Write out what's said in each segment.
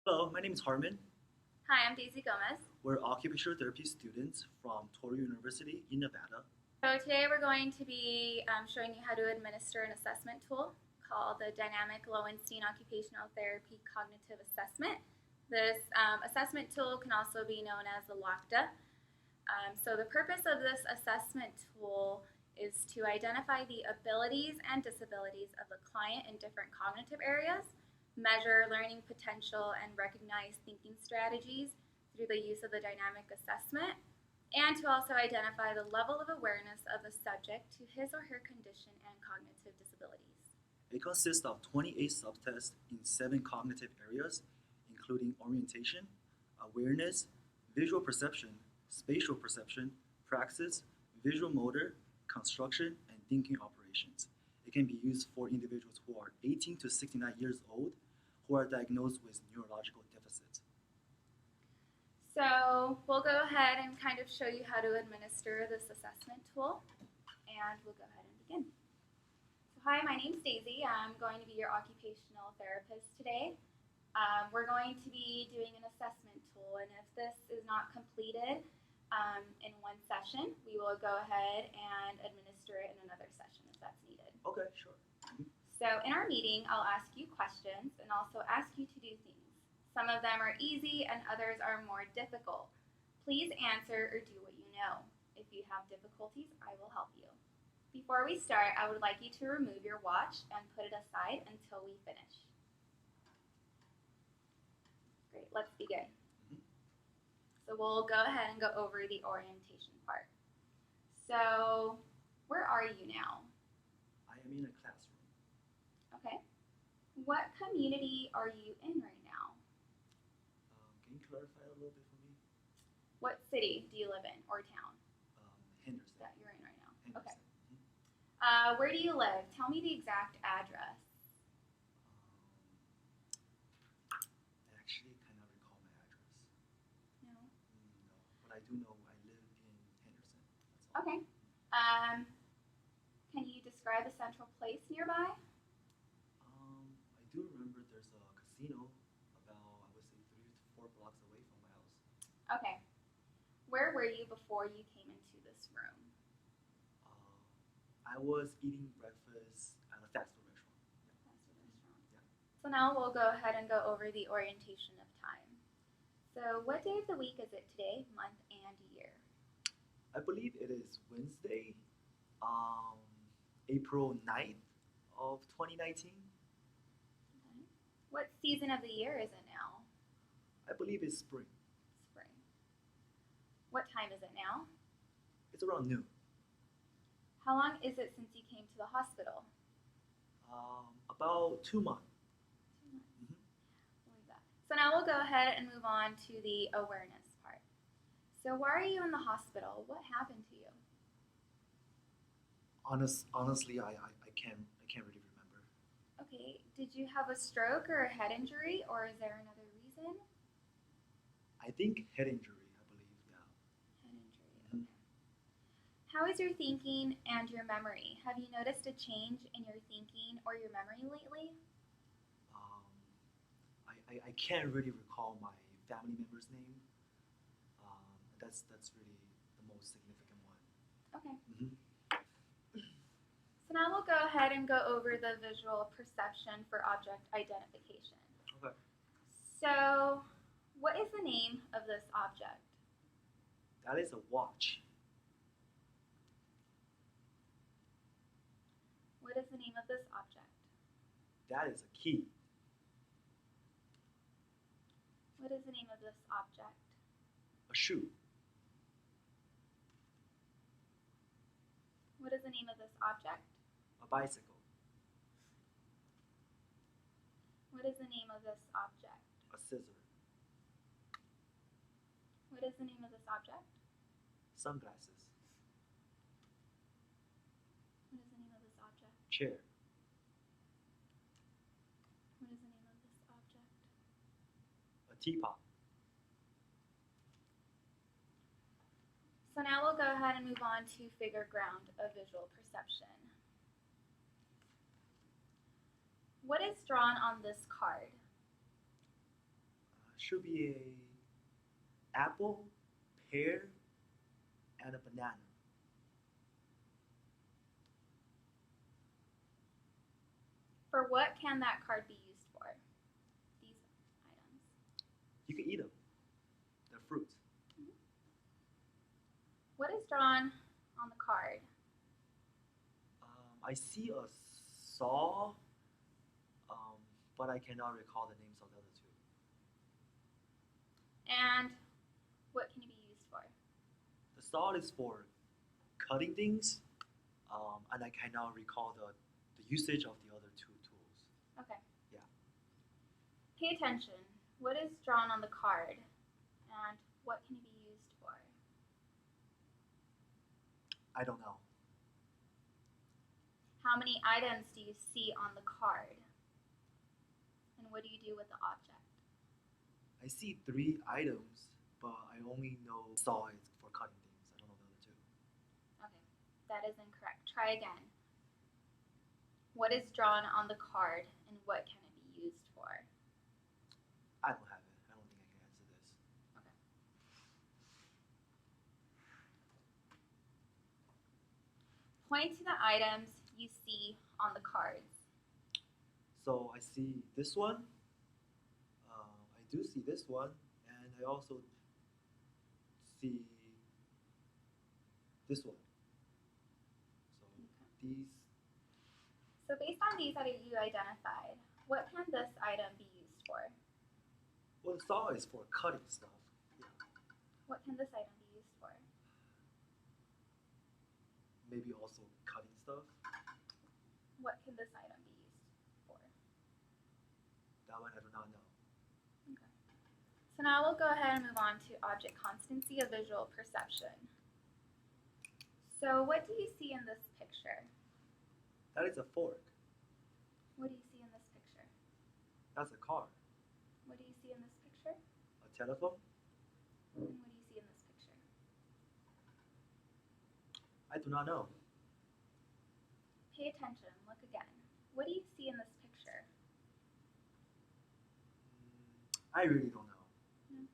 Hello, my name is Harmon. Hi, I'm Daisy Gomez. We're occupational therapy students from Touro University in Nevada. So today we're going to be showing you how to administer an assessment tool called the Dynamic Loewenstein Occupational Therapy Cognitive Assessment. This assessment tool can also be known as the LOTCA. So the purpose of this assessment tool is to identify the abilities and disabilities of the client in different cognitive areas, measure learning potential, and recognize thinking strategies through the use of the dynamic assessment, and to also identify the level of awareness of the subject to his or her condition and cognitive disabilities. It consists of 28 subtests in 7 cognitive areas, including orientation, awareness, visual perception, spatial perception, praxis, visual motor, construction, and thinking operations. It can be used for individuals who are 18 to 69 years old who are diagnosed with neurological deficits. So we'll go ahead and kind of show you how to administer this assessment tool, and we'll go ahead and begin. So hi, my name's Daisy. I'm going to be your occupational therapist today. We're going to be doing an assessment tool, and if this is not completed in one session, we will go ahead and administer it in another session if that's needed. Okay, sure. So in our meeting, I'll ask you questions and also ask you to do things. Some of them are easy and others are more difficult. Please answer or do what you know. If you have difficulties, I will help you. Before we start, I would like you to remove your watch and put it aside until we finish. Great, let's begin. So we'll go ahead and go over the orientation part. So where are you now? I am in a classroom. Okay. What community are you in right now? Can you clarify a little bit for me? What city do you live in or town Henderson. that you're in right now? Henderson. Okay. Where do you live? Tell me the exact address. I actually cannot recall my address. No? No, but I do know I live in Henderson. That's all. Okay. Can you describe a central place nearby? I do remember there's a casino about, I would say, 3 to 4 blocks away from my house. Okay. Where were you before you came into this room? I was eating breakfast at a fast food restaurant. Fast food restaurant. Yeah. So now we'll go ahead and go over the orientation of time. So what day of the week is it today, month, and year? I believe it is Wednesday, April 9th of 2019. Okay. What season of the year is it now? I believe it's spring. Spring. What time is it now? It's around noon. How long is it since you came to the hospital? About 2 months. 2 months. Believe that. So now we'll go ahead and move on to the awareness part. So why are you in the hospital? What happened to you? Honestly, I can't really remember. Okay, did you have a stroke or a head injury, or is there another reason? I think head injury, I believe, yeah. Head injury, okay. How is your thinking and your memory? Have you noticed a change in your thinking or your memory lately? I can't really recall my family member's name. That's really the most significant one. Okay. Mm-hmm. So now we'll go ahead and go over the visual perception for object identification. Okay. So, what is the name of this object? That is a watch. What is the name of this object? That is a key. What is the name of this object? A shoe. What is the name of this object? A bicycle. What is the name of this object? A scissor. What is the name of this object? Sunglasses. What is the name of this object? Chair. What is the name of this object? A teapot. So now we'll go ahead and move on to figure ground of visual perception. What is drawn on this card? Should be a apple, pear, and a banana. For what can that card be used for? These items. You can eat them. They're fruits. What is drawn on the card? I see a saw, but I cannot recall the names of the other two. And what can it be used for? The saw is for cutting things, and I cannot recall the usage of the other two tools. Okay. Yeah. Pay attention. What is drawn on the card? And what can it be used for? I don't know. How many items do you see on the card? And what do you do with the object? I see 3 items, but I only know saw is for cutting things. I don't know the other two. Okay, that is incorrect. Try again. What is drawn on the card and what can it be used for? I don't have it. I don't think I can answer this. Okay. Point to the items you see on the cards. So I see this one. I do see this one, and I also see this one. So these. So based on these that you identified, what can this item be used for? Well, the saw is for cutting stuff. Yeah. What can this item be used for? Maybe also cutting stuff. What can this item be used for? That one I do not know. Okay. So now we'll go ahead and move on to object constancy of visual perception. So what do you see in this picture? That is a fork. What do you see in this picture? That's a car. What do you see in this picture? A telephone. And what do you see in this picture? I do not know. Pay attention. Look again. What do you see in this picture? I really don't know. No.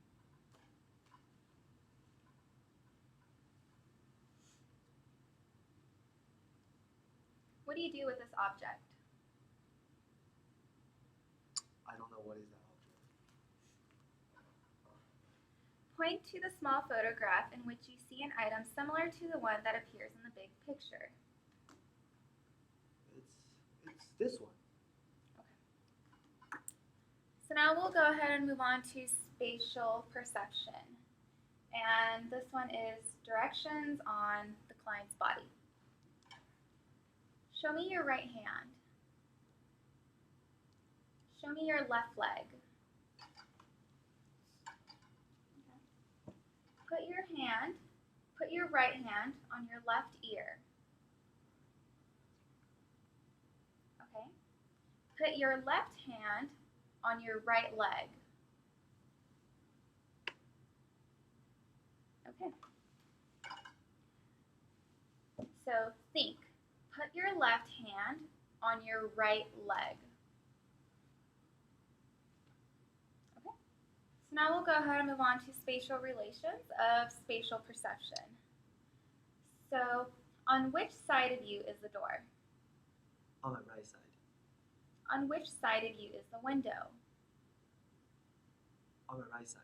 What do you do with this object? I don't know what is that object. Point to the small photograph in which you see an item similar to the one that appears in the big picture. It's this one. Okay. So now we'll go ahead and move on to spatial perception. And this one is directions on the client's body. Show me your right hand. Show me your left leg. Okay. Put your right hand on your left ear. Okay. Put your left hand on your right leg. Okay. So think. Put your left hand on your right leg. Okay. So now we'll go ahead and move on to spatial relations of spatial perception. So on which side of you is the door? On my right side. On which side of you is the window? On my right side.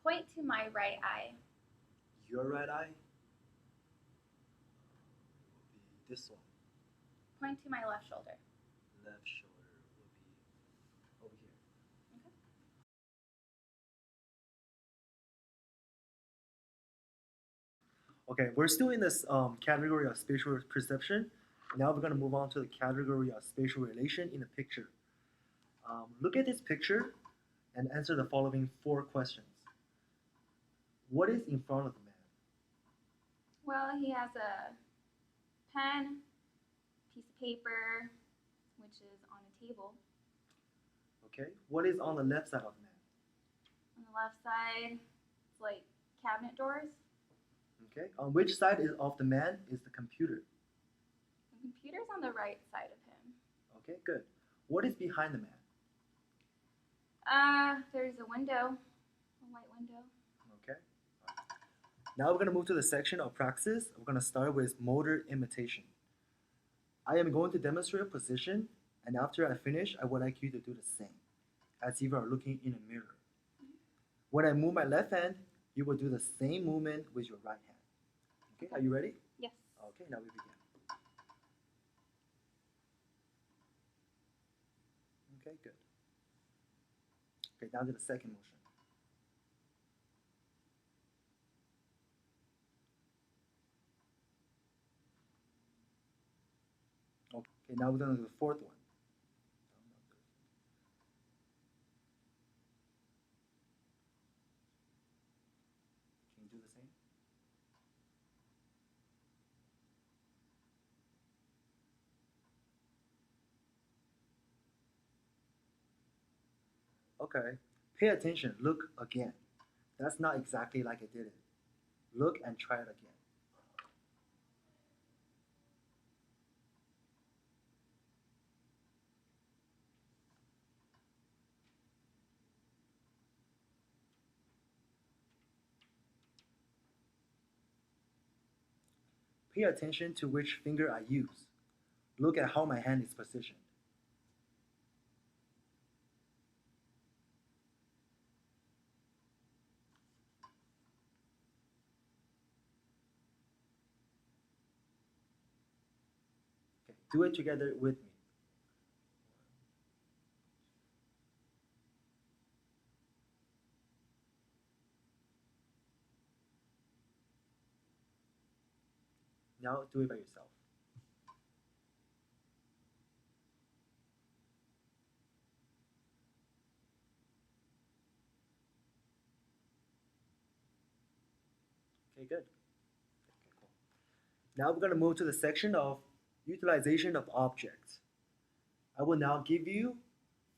Point to my right eye. Your right eye will be this one. Point to my left shoulder. Left shoulder will be over here. Okay, we're still in this category of spatial perception. Now we're going to move on to the category of spatial relation in a picture. Look at this picture and answer the following 4 questions. What is in front of the man? Well, he has a pen, piece of paper, which is on a table. Okay. What is on the left side of the man? On the left side, it's like cabinet doors. Okay. On which side of the man is the computer? The computer's on the right side of him. Okay, good. What is behind the man? There's a window, a white window. Okay. Now we're going to move to the section of Praxis. We're going to start with motor imitation. I am going to demonstrate a position, and after I finish, I would like you to do the same, as if you are looking in a mirror. When I move my left hand, you will do the same movement with your right hand. Okay, are you ready? Yes. Okay, now we begin. Okay, good. Okay, now to the second motion. Okay, now we're going to do the fourth one. Can you do the same? Okay, pay attention, look again. That's not exactly like I did it. Look and try it again. Pay attention to which finger I use. Look at how my hand is positioned. Okay, do it together with me. Now do it by yourself. Okay, good. Okay, cool. Now we're going to move to the section of utilization of objects. I will now give you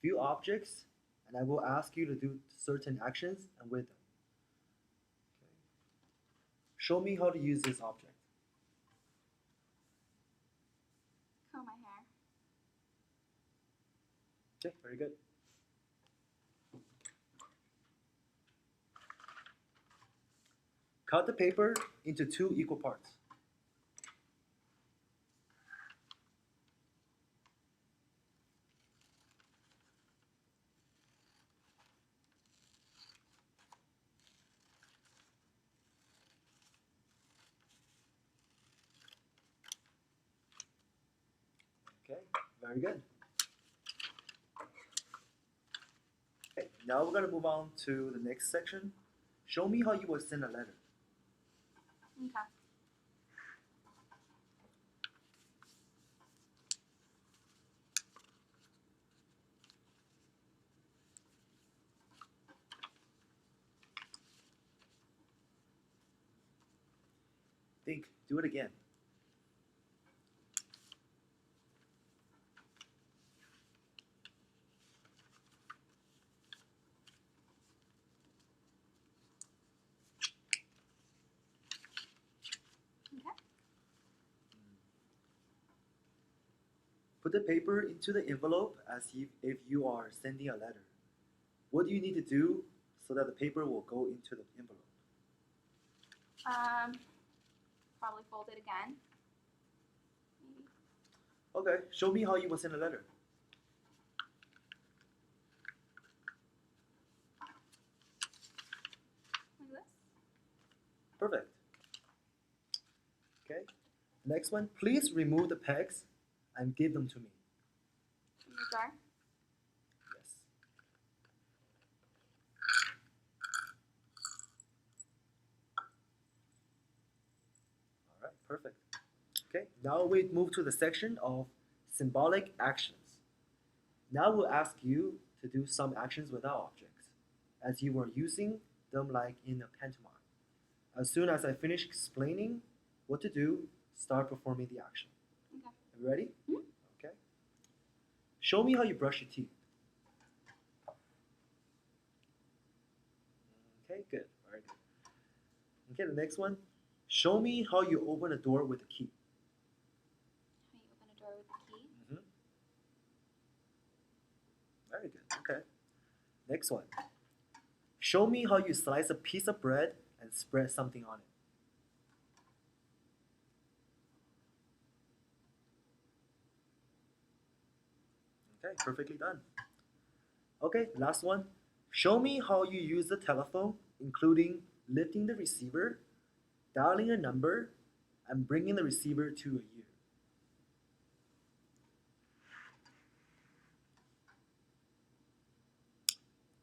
few objects, and I will ask you to do certain actions and with them. Okay. Show me how to use this object. Comb my hair. Okay, very good. Cut the paper into 2 equal parts. Okay, very good. Okay, now we're going to move on to the next section. Show me how you would send a letter. Okay. Think, do it again. Okay. Put the paper into the envelope as if you are sending a letter. What do you need to do so that the paper will go into the envelope? Probably fold it again. Maybe. Okay, show me how you will send a letter. Like this. Perfect. Okay, next one. Please remove the pegs and give them to me. In the jar. Yes. All right, perfect. Okay, now we move to the section of symbolic actions. Now we'll ask you to do some actions without objects, as you were using them like in a pantomime. As soon as I finish explaining what to do, start performing the action. Okay. Are you ready? Mm-hmm. Okay. Show me how you brush your teeth. Okay, good. Very good. Okay, the next one. Show me how you open a door with a key. How you open a door with the key. Mm-hmm. Very good. Okay. Next one. Show me how you slice a piece of bread and spread something on it. Okay, perfectly done. Okay, last one. Show me how you use the telephone, including lifting the receiver, dialing a number, and bringing the receiver to a you.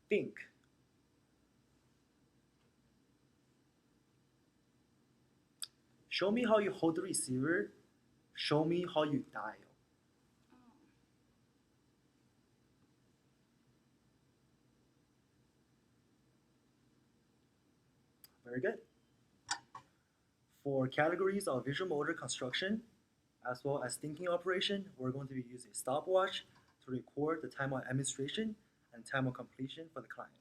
Think. Show me how you hold the receiver. Show me how you dial. Very good. For categories of visual motor construction, as well as thinking operation, we're going to be using a stopwatch to record the time of administration and time of completion for the client.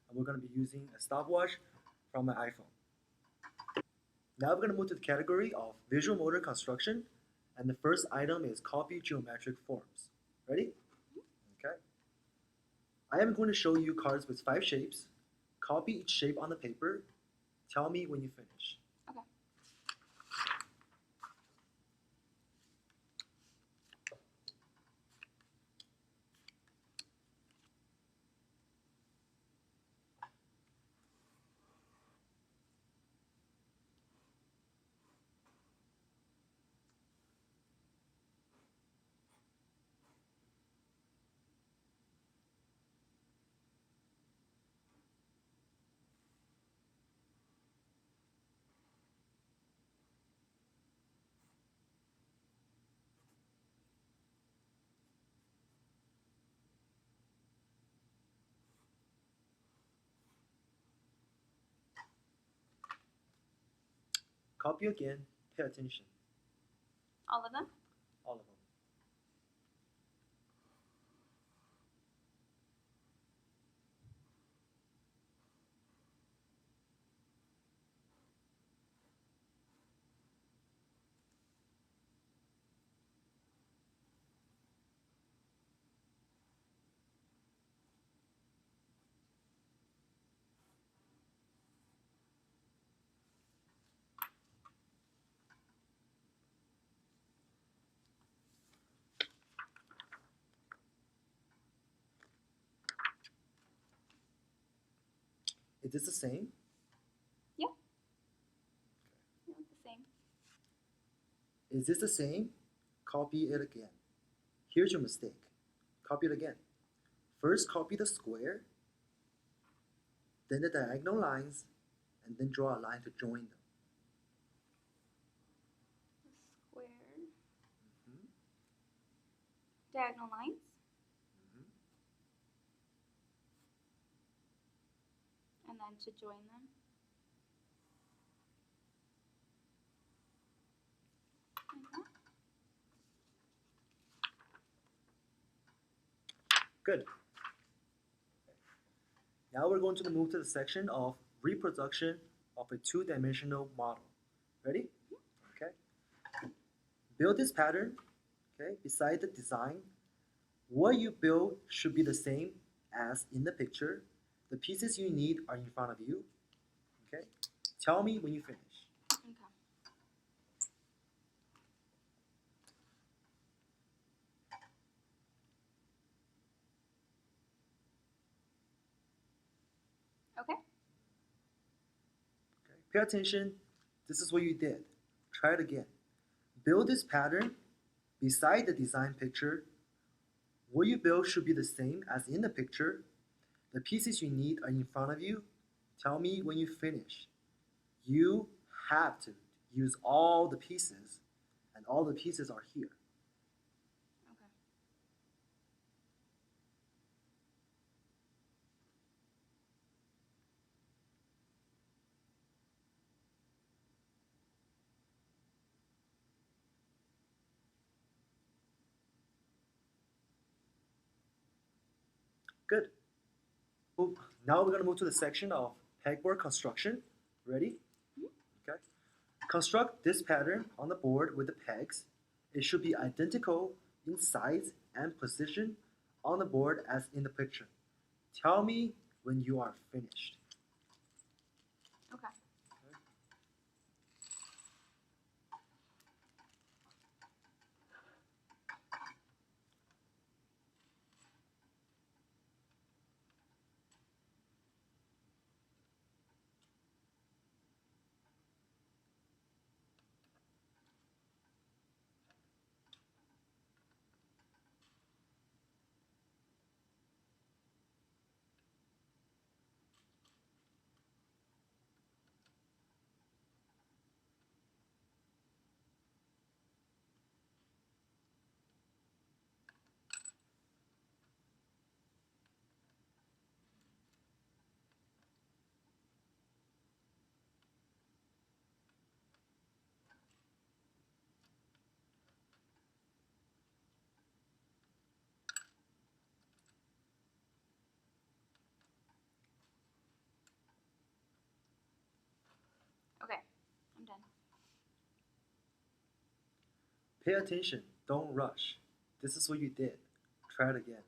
And we're going to be using a stopwatch from my iPhone. Now we're going to move to the category of visual motor construction, and the first item is copy geometric forms. Ready? Okay. I am going to show you cards with 5 shapes. Copy each shape on the paper. Tell me when you finish. Okay. Copy again. Pay attention. All of them? All of them. Is this the same? Yeah. They look the same. Is this the same? Copy it again. Here's your mistake. Copy it again. First copy the square, then the diagonal lines, and then draw a line to join them. The square. Mhm. Diagonal lines. Mhm. And then to join them. Like that. Good. Now we're going to move to the section of reproduction of a two-dimensional model. Ready? Okay. Build this pattern, okay, beside the design. What you build should be the same as in the picture. The pieces you need are in front of you. Okay. Tell me when you finish. Okay. Okay. Okay. Pay attention. This is what you did. Try it again. Build this pattern beside the design picture. What you build should be the same as in the picture. The pieces you need are in front of you. Tell me when you finish. You have to use all the pieces, and all the pieces are here. Okay. Good. Now we're going to move to the section of pegboard construction. Ready? Okay. Construct this pattern on the board with the pegs. It should be identical in size and position on the board as in the picture. Tell me when you are finished. Okay. Okay, I'm done. Pay attention, don't rush. This is what you did. Try it again.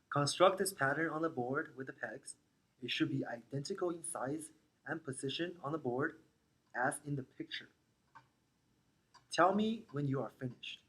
Construct this pattern on the board with the pegs. It should be identical in size and position on the board as in the picture. Tell me when you are finished.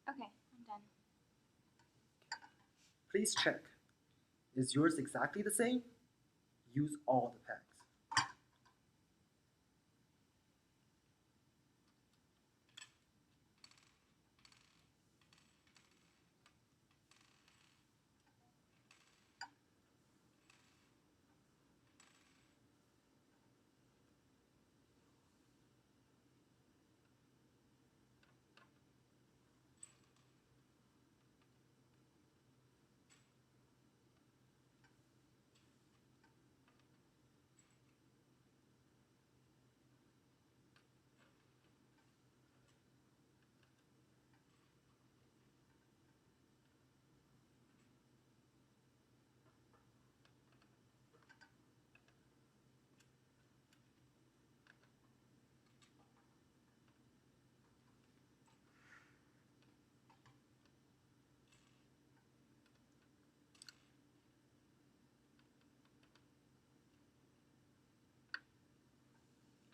Okay, I'm done. Please check. Is yours exactly the same? Use all the pegs.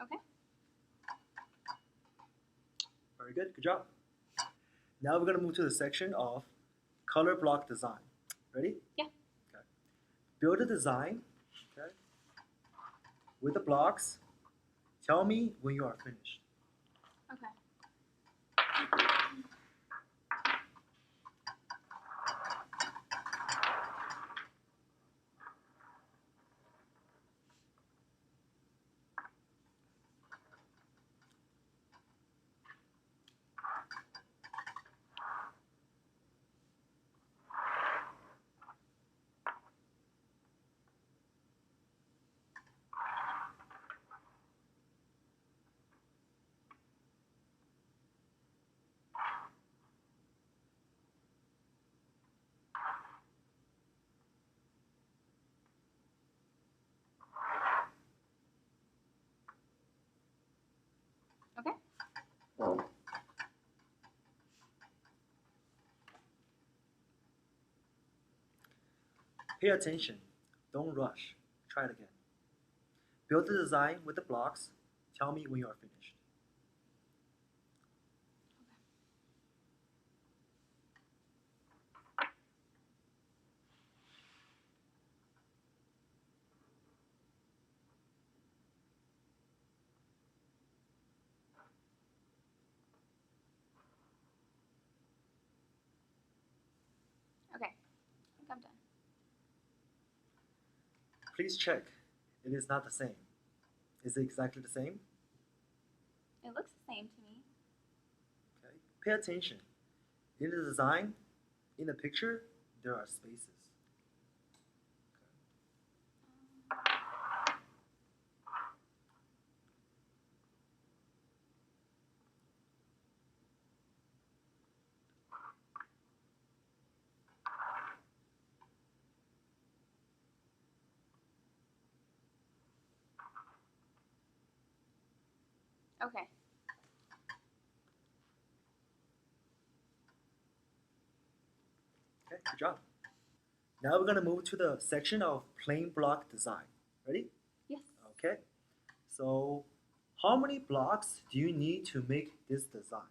Okay. Very good, good job. Now we're going to move to the section of color block design. Ready? Yeah. Okay. Build a design, okay, with the blocks. Tell me when you are finished. Okay. Okay. Pay attention. Don't rush. Try it again. Build the design with the blocks. Tell me when you are finished. Okay. I think I'm done. Please check. It is not the same. Is it exactly the same? It looks the same to me. Okay. Pay attention. In the design, in the picture, there are spaces. Okay. Okay, good job. Now we're going to move to the section of plain block design. Ready? Yes. Okay. So, how many blocks do you need to make this design?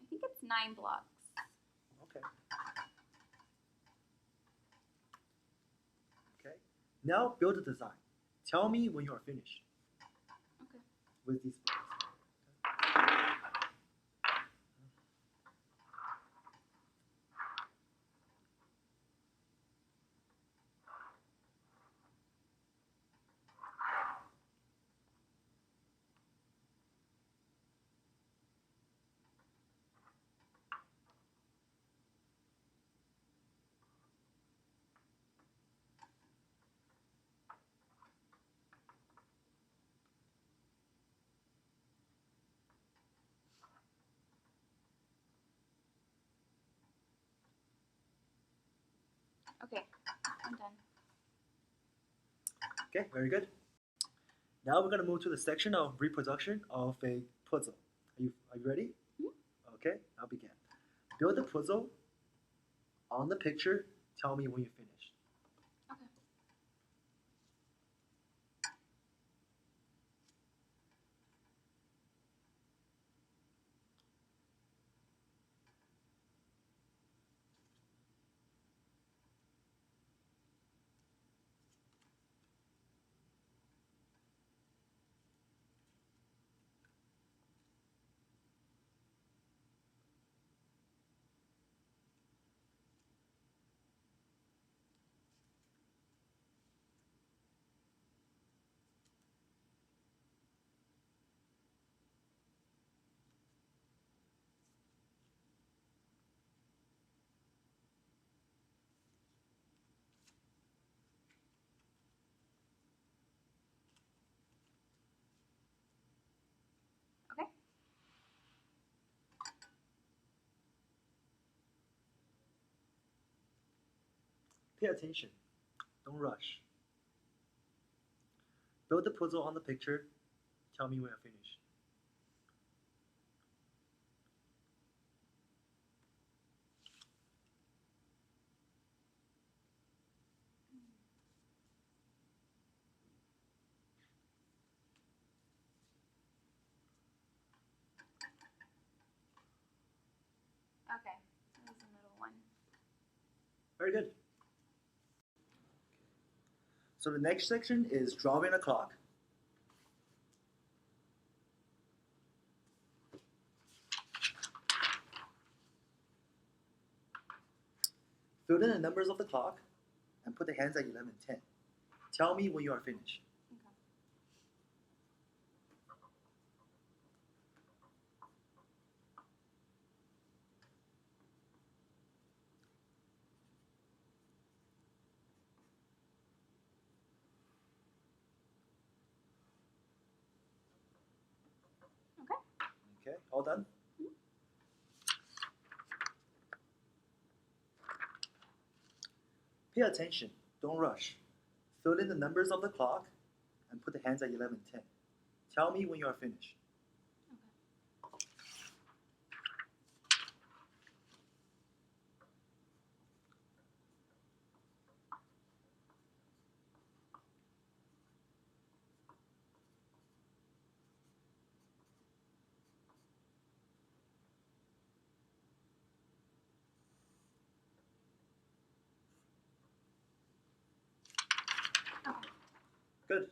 I think it's 9 blocks. Okay. Okay. Now build the design. Tell me when you are finished Okay. with these blocks. Okay. I'm done. Okay, very good. Now we're going to move to the section of reproduction of a puzzle. Are you ready? Mm-hmm. Okay, I'll begin. Build the puzzle on the picture. Tell me when you finish. Okay. Okay. Pay attention. Don't rush. Build the puzzle on the picture. Tell me when I finish. Okay. That was the middle one. Very good. So the next section is drawing a clock. Fill in the numbers of the clock and put the hands at 11:10. Tell me when you are finished. Okay. Okay, all done? Mhm. Pay attention. Don't rush. Fill in the numbers of the clock and put the hands at 11:10. Tell me when you are finished. Okay. Good.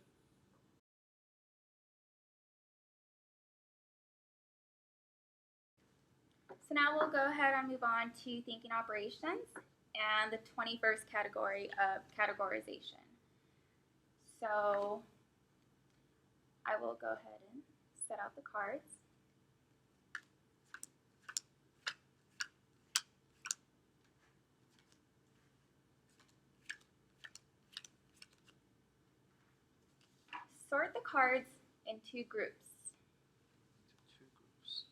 So now we'll go ahead and move on to thinking operations and the 21st category of categorization. So I will go ahead and set out the cards. Sort the cards in 2 groups. Two groups.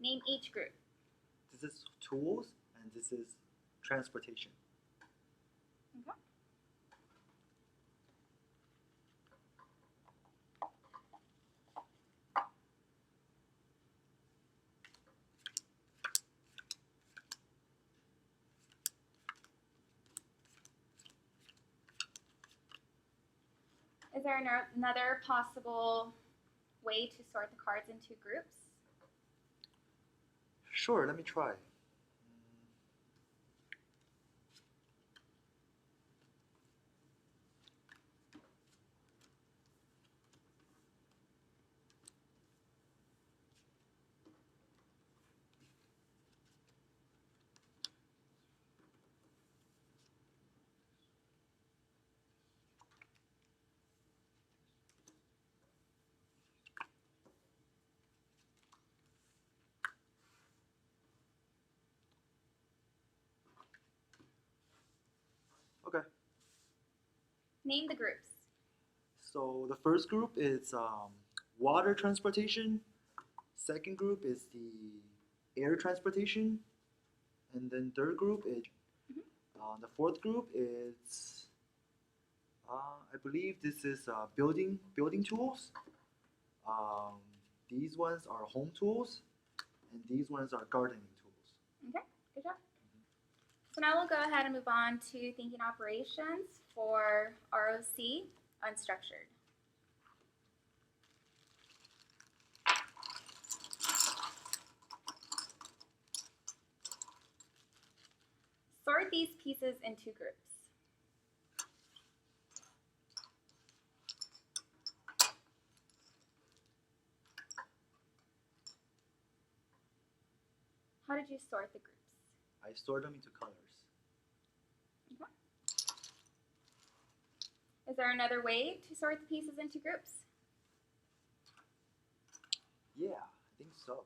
Name each group. This is tools, and this is transportation. Okay. Is there another possible way to sort the cards into groups? Sure, let me try. Okay. Name the groups. So the first group is water transportation. Second group is the air transportation, and then third group is the fourth group is I believe this is building tools. Um, these ones are home tools, and these ones are gardening tools. Okay, good job. So now we'll go ahead and move on to thinking operations for ROC, unstructured. Sort these pieces into groups. How did you sort the groups? I sort them into colors. Okay. Is there another way to sort the pieces into groups? Yeah, I think so.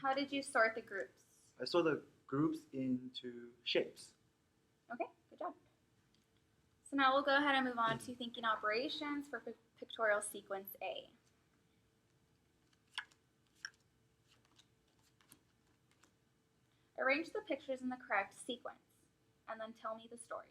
How did you sort the groups? I sort the groups into shapes. Okay, good job. So now we'll go ahead and move on to thinking operations for pictorial sequence A. Arrange the pictures in the correct sequence, and then tell me the story.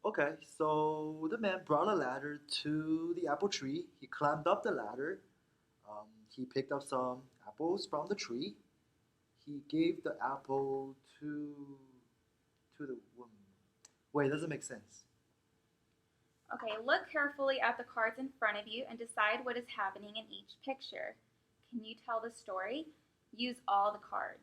Okay, so the man brought a ladder to the apple tree. He climbed up the ladder. He picked up some apples from the tree. He gave the apple to the woman. Wait, it doesn't make sense. Okay, look carefully at the cards in front of you and decide what is happening in each picture. Can you tell the story? Use all the cards.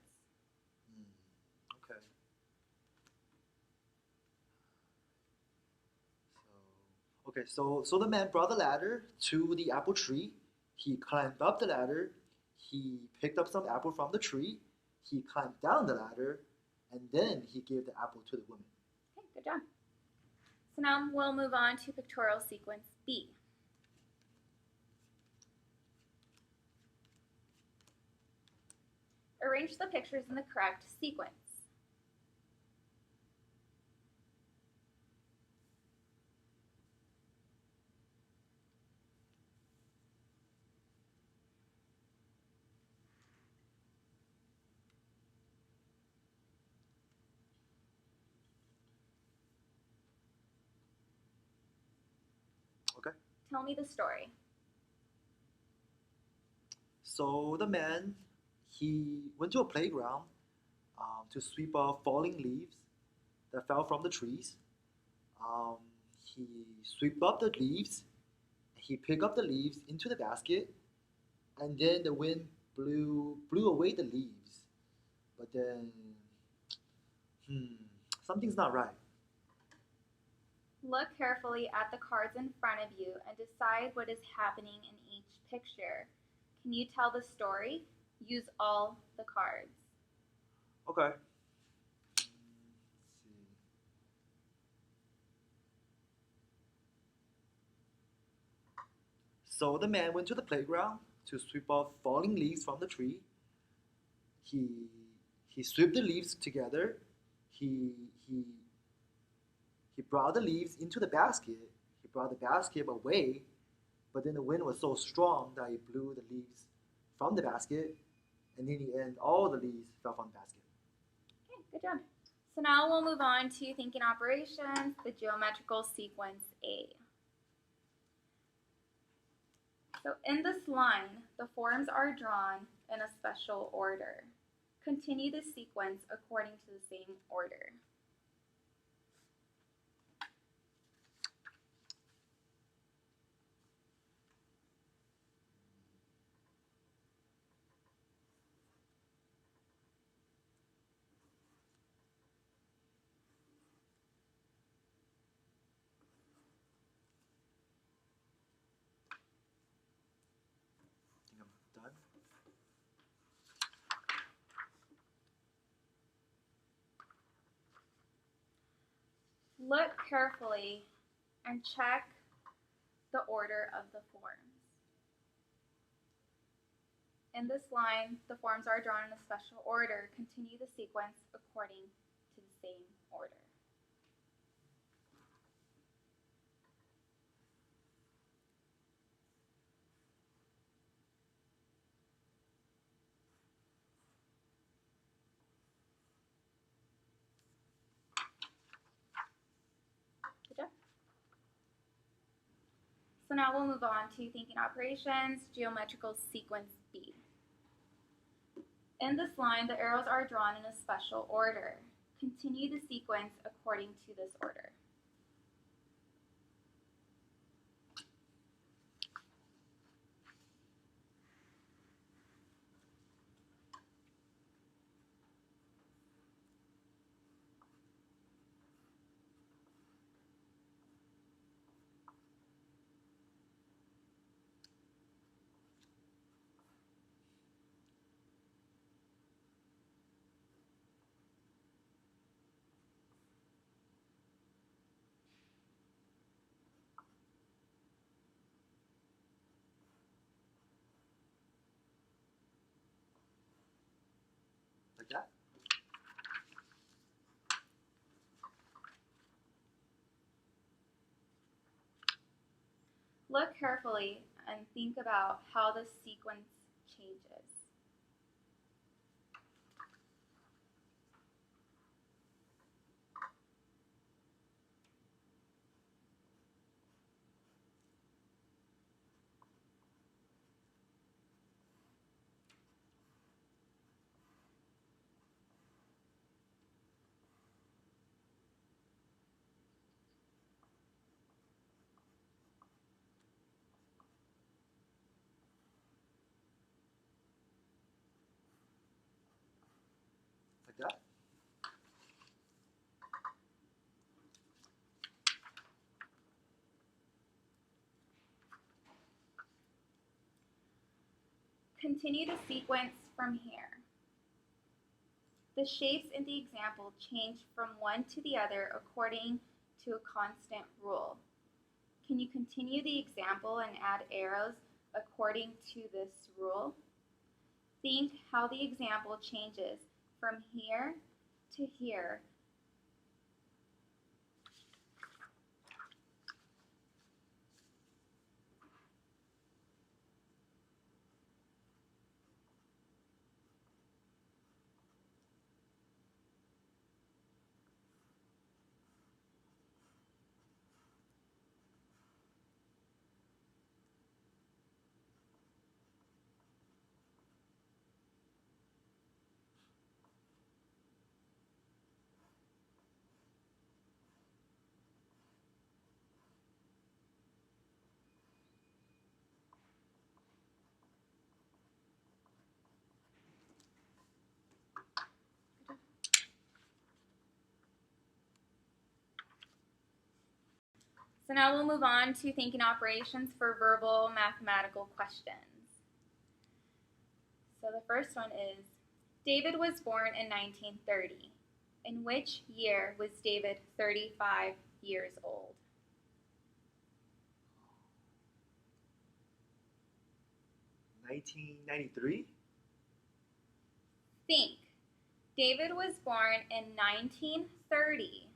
Okay. So the man brought the ladder to the apple tree. He climbed up the ladder. He picked up some apple from the tree. He climbed down the ladder, and then he gave the apple to the woman. Okay, good job. So now we'll move on to pictorial sequence B. Arrange the pictures in the correct sequence. Okay. Tell me the story. So the man, he went to a playground to sweep off falling leaves that fell from the trees. He swept up the leaves. He picked up the leaves into the basket, and then the wind blew away the leaves. But then, something's not right. Look carefully at the cards in front of you and decide what is happening in each picture. Can you tell the story? Use all the cards. Okay. Let's see. So the man went to the playground to sweep off falling leaves from the tree. He swept the leaves together. He brought the leaves into the basket. He brought the basket away, but then the wind was so strong that it blew the leaves from the basket, and in the end, all the leaves fell from the basket. Okay, good job. So now we'll move on to thinking operations, the geometrical sequence A. So in this line, the forms are drawn in a special order. Continue the sequence according to the same order. I think I'm done. Look carefully and check the order of the forms. In this line, the forms are drawn in a special order. Continue the sequence according to the same order. Good job. So now we'll move on to thinking operations, geometrical sequence B. In this line, the arrows are drawn in a special order. Continue the sequence according to this order. Like that? Look carefully and think about how the sequence changes. Like that? Continue the sequence from here. The shapes in the example change from one to the other according to a constant rule. Can you continue the example and add arrows according to this rule? Think how the example changes from here to here. So now we'll move on to thinking operations for verbal mathematical questions. So the first one is, David was born in 1930. In which year was David 35 years old? 1993. Think. David was born in 1930.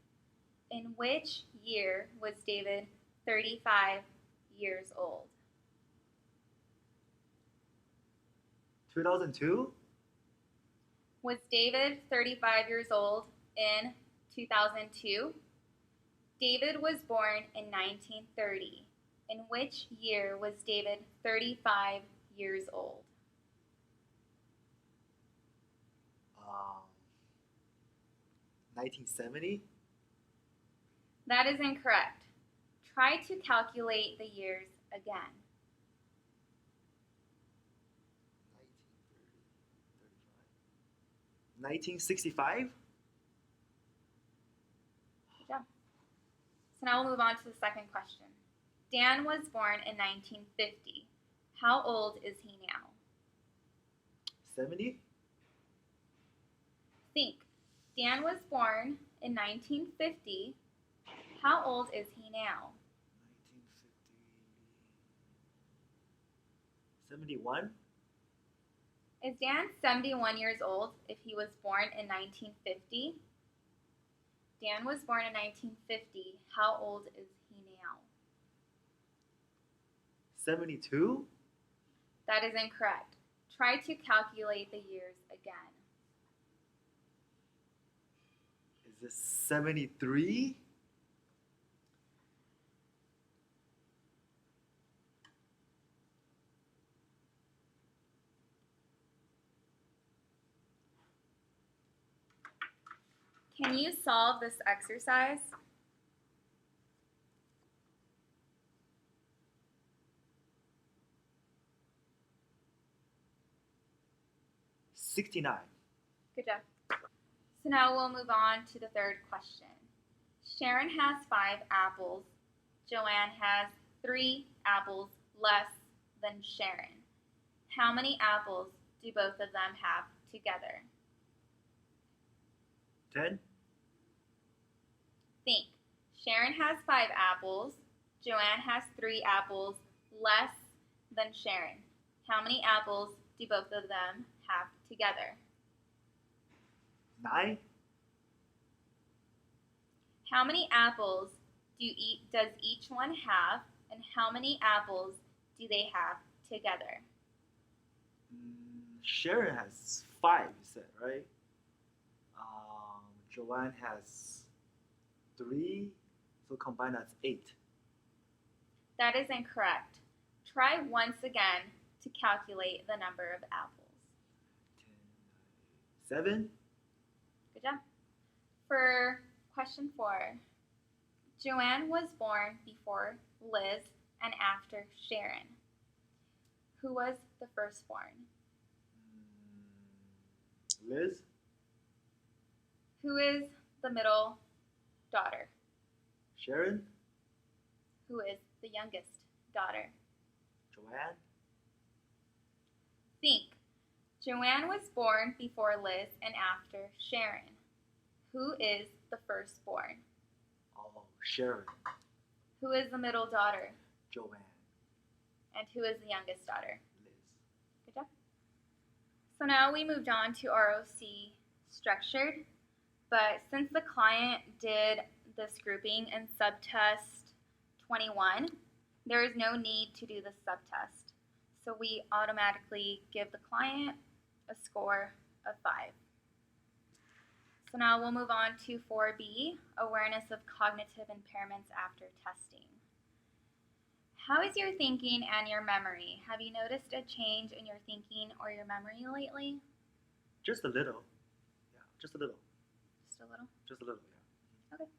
In which year was David 35 years old? 2002. Was David 35 years old in 2002? David was born in 1930. In which year was David 35 years old? 1970. That is incorrect. Try to calculate the years again. 1965. Good job. So now we'll move on to the second question. Dan was born in 1950. How old is he now? 70. Think. Dan was born in 1950. How old is he now? 1950. 71. Is Dan 71 years old if he was born in 1950? Dan was born in 1950. How old is he now? 72. That is incorrect. Try to calculate the years again. Is this 73? Can you solve this exercise? $69. Good job. So now we'll move on to the third question. Sharon has 5 apples. Joanne has 3 apples less than Sharon. How many apples do both of them have together? 10. Think. Sharon has 5 apples. Joanne has 3 apples less than Sharon. How many apples do both of them have together? 9. How many apples does each one have, and how many apples do they have together? Sharon has 5, you said, right? Joanne has 3, so combined that's 8. That is incorrect. Try once again to calculate the number of apples. 7. Good job. For question 4, Joanne was born before Liz and after Sharon. Who was the firstborn? Liz. Who is the middle daughter? Sharon. Who is the youngest daughter? Joanne. Think. Joanne was born before Liz and after Sharon. Who is the firstborn? Oh, Sharon. Who is the middle daughter? Joanne. And who is the youngest daughter? Liz. Good job. So now we moved on to ROC structured, but since the client did this grouping in subtest 21, there is no need to do the subtest. So we automatically give the client a score of 5. So now we'll move on to 4B, awareness of cognitive impairments after testing. How is your thinking and your memory? Have you noticed a change in your thinking or your memory lately? Just a little. Yeah, just a little. Just a little? Just a little, yeah. Okay.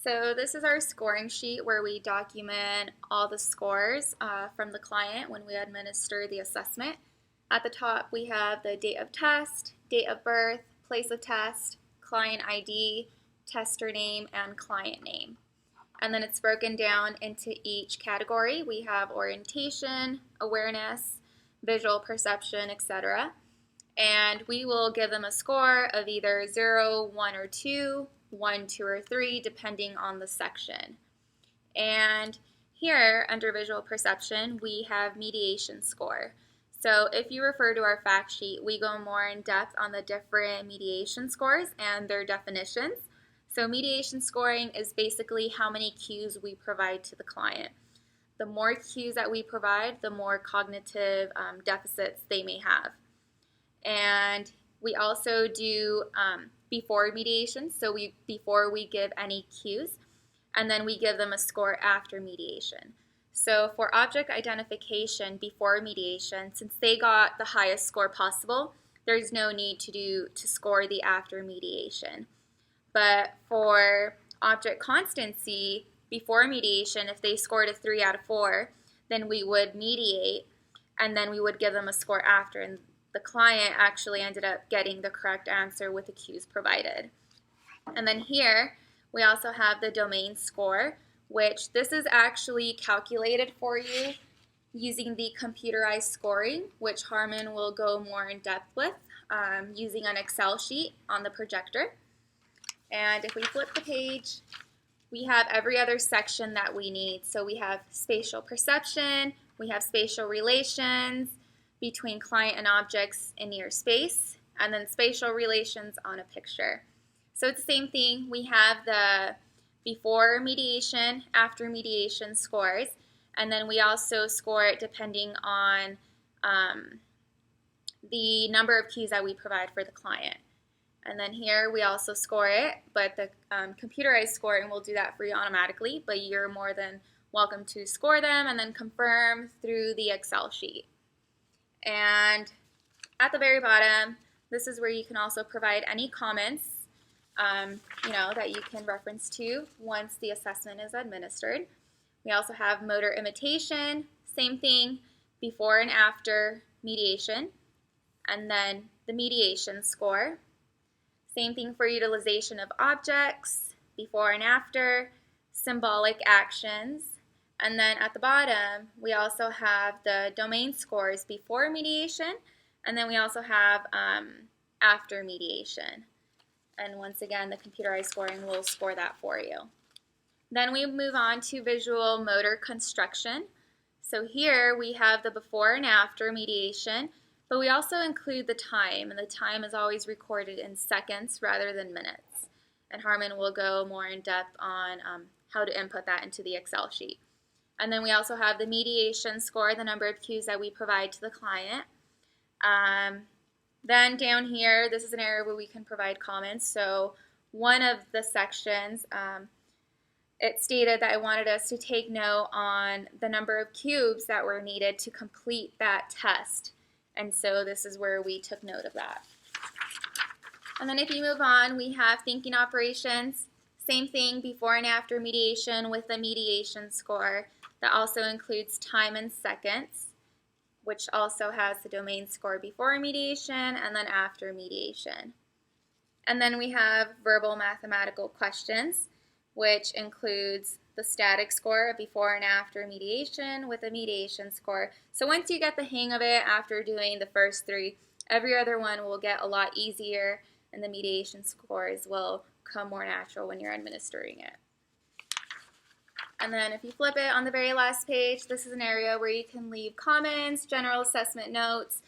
So this is our scoring sheet where we document all the scores from the client when we administer the assessment. At the top we have the date of test, date of birth, place of test, client ID, tester name, and client name. And then it's broken down into each category. We have orientation, awareness, visual perception, etc. And we will give them a score of either 0, 1, or 2, 1, 2, or 3, depending on the section. And here, under visual perception, we have mediation score. So if you refer to our fact sheet, we go more in depth on the different mediation scores and their definitions. So mediation scoring is basically how many cues we provide to the client. The more cues that we provide, the more cognitive deficits they may have. And we also do before mediation, so before we give any cues, and then we give them a score after mediation. So for object identification before mediation, since they got the highest score possible, there's no need to score the after mediation. But for object constancy before mediation, if they scored a 3 out of 4, then we would mediate, and then we would give them a score after, and the client actually ended up getting the correct answer with the cues provided. And then here, we also have the domain score, which this is actually calculated for you using the computerized scoring, which Harmon will go more in depth with using an Excel sheet on the projector. And if we flip the page, we have every other section that we need. So we have spatial perception, we have spatial relations between client and objects in near space, and then spatial relations on a picture. So it's the same thing. We have the before mediation, after mediation scores, and then we also score it depending on the number of cues that we provide for the client. And then here we also score it, but the computerized scoring will do that for you automatically, but you're more than welcome to score them and then confirm through the Excel sheet. And at the very bottom, this is where you can also provide any comments that you can reference to once the assessment is administered. We also have motor imitation, same thing, before and after mediation, and then the mediation score. Same thing for utilization of objects, before and after, symbolic actions, and then at the bottom, we also have the domain scores before mediation, and then we also have after mediation. And once again, the computerized scoring will score that for you. Then we move on to visual motor construction. So here we have the before and after mediation, but we also include the time, and the time is always recorded in seconds rather than minutes. And Harmon will go more in depth on how to input that into the Excel sheet. And then we also have the mediation score, the number of cues that we provide to the client. Then down here, this is an area where we can provide comments. So one of the sections, it stated that I wanted us to take note on the number of cubes that were needed to complete that test. And so this is where we took note of that. And then if you move on, we have thinking operations. Same thing before and after mediation with the mediation score. That also includes time in seconds, which also has the domain score before mediation and then after mediation. And then we have verbal mathematical questions, which includes the static score before and after mediation with a mediation score. So once you get the hang of it after doing the first 3, every other one will get a lot easier, and the mediation scores will come more natural when you're administering it. And then if you flip it on the very last page, this is an area where you can leave comments, general assessment notes,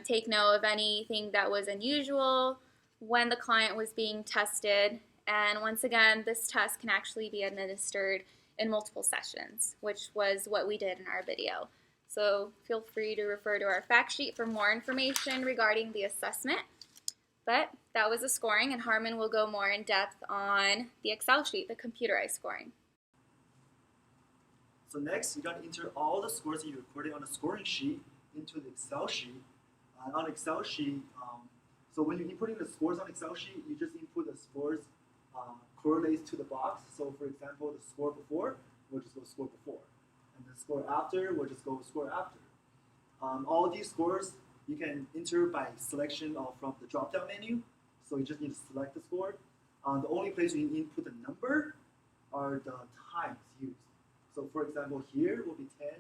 take note of anything that was unusual when the client was being tested. And once again, this test can actually be administered in multiple sessions, which was what we did in our video. So feel free to refer to our fact sheet for more information regarding the assessment. But that was the scoring, and Harmon will go more in depth on the Excel sheet, the computerized scoring. So next, you're going to enter all the scores that you recorded on a scoring sheet into the Excel sheet. On Excel sheet, so when you're inputting the scores on Excel sheet, you just input the scores correlates to the box. So for example, the score before, we'll just go score before. And the score after, we'll just go score after. All these scores, you can enter by selection from the drop-down menu. So you just need to select the score. The only place you input the number are the times used. So for example, here will be 10,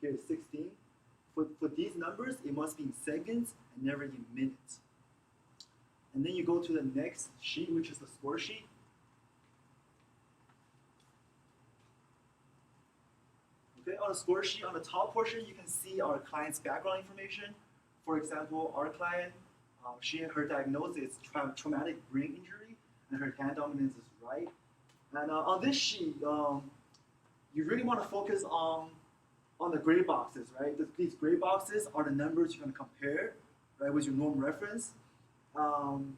here is 16. For these numbers, it must be in seconds and never in minutes. And then you go to the next sheet, which is the score sheet. Okay, on the score sheet, on the top portion, you can see our client's background information. For example, our client, her diagnosis is traumatic brain injury, and her hand dominance is right. And on this sheet, you really want to focus on the gray boxes, right? These gray boxes are the numbers you're going to compare, right, with your norm reference. And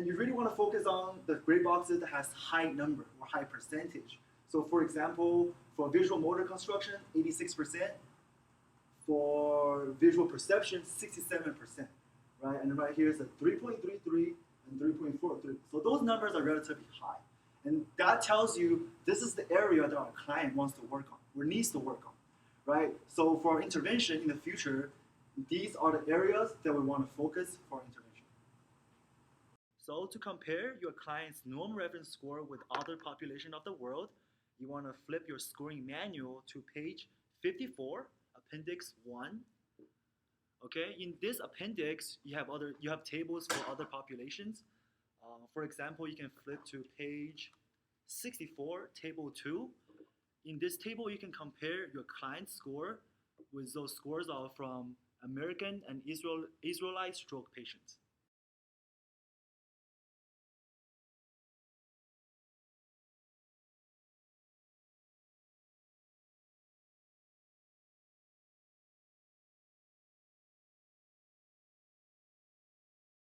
you really want to focus on the gray boxes that has high number or high percentage. So for example, for visual motor construction, 86%. For visual perception, 67%, right? And right here is a 3.33 and 3.43. So those numbers are relatively high. And that tells you this is the area that our client wants to work on or needs to work on, right? So for our intervention in the future, these are the areas that we want to focus for intervention. So to compare your client's norm reference score with other population of the world, you want to flip your scoring manual to page 54, Appendix 1. Okay, in this appendix, you have tables for other populations. For example, you can flip to page 64, Table 2. In this table, you can compare your client's score with those scores from American and Israelite stroke patients.